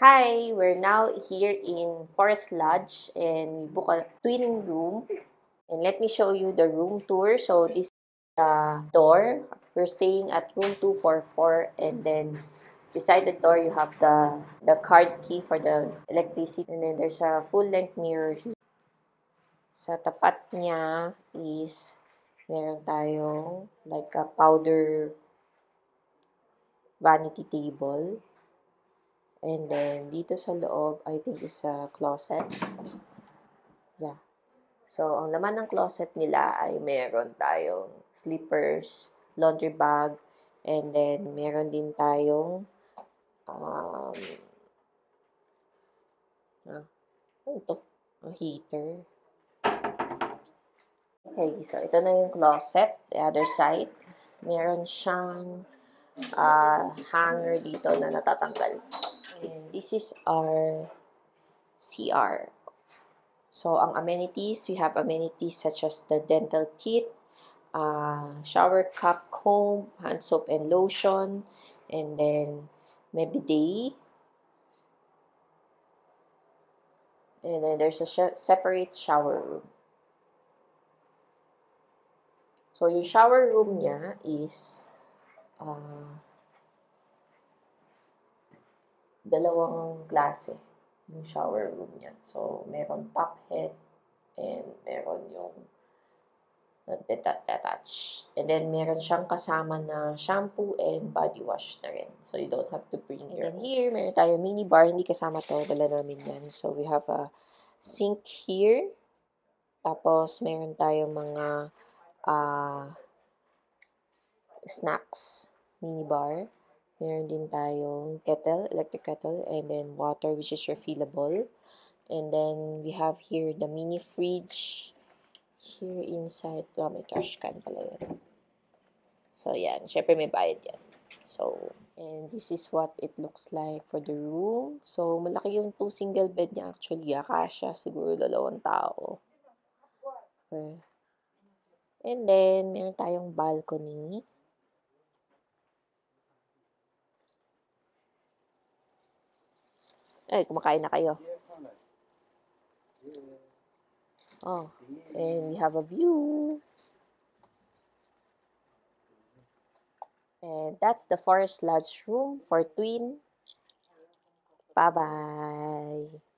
Hi, we're now here in Forest Lodge and we book a twin room. And let me show you the room tour. So this is the door. We're staying at room 244 and then beside the door you have the card key for the electricity. And then there's a full-length mirror here. Sa tapat niya is meron tayong like a powder vanity table. And then, dito sa loob, I think is a closet. Yeah. So, ang laman ng closet nila ay meron tayong slippers, laundry bag, and then meron din tayong um, ano ito? Ang heater. Okay, so ito na yung closet. The other side, meron siyang hanger dito na natatanggal. And this is our CR. So, ang amenities, we have amenities such as the dental kit, shower cup, comb, hand soap and lotion, and then may bidet. And then there's a separate shower room. So, yung shower room niya is dalawang klase yung shower room niya. So, meron top head and meron yung detached. And then, meron siyang kasama na shampoo and body wash na rin. So, you don't have to bring your own. Here, meron tayo mini bar. Hindi kasama to. Dala namin yan. So, we have a sink here. Tapos, meron tayong mga snacks. Mini bar. Meron din tayong kettle, electric kettle, and then water which is refillable. And then, we have here the mini fridge. Here inside, may trash can pala yun. So, yan. Syempre, may bayad yan. So, and this is what it looks like for the room. So, malaki yung 2 single bed niya actually. Kasya, siguro 2 tao. Okay. And then, meron tayong balcony. Ay, kumakain na kayo. Oh, and we have a view. And that's the Forest Lodge room for twin. Bye-bye.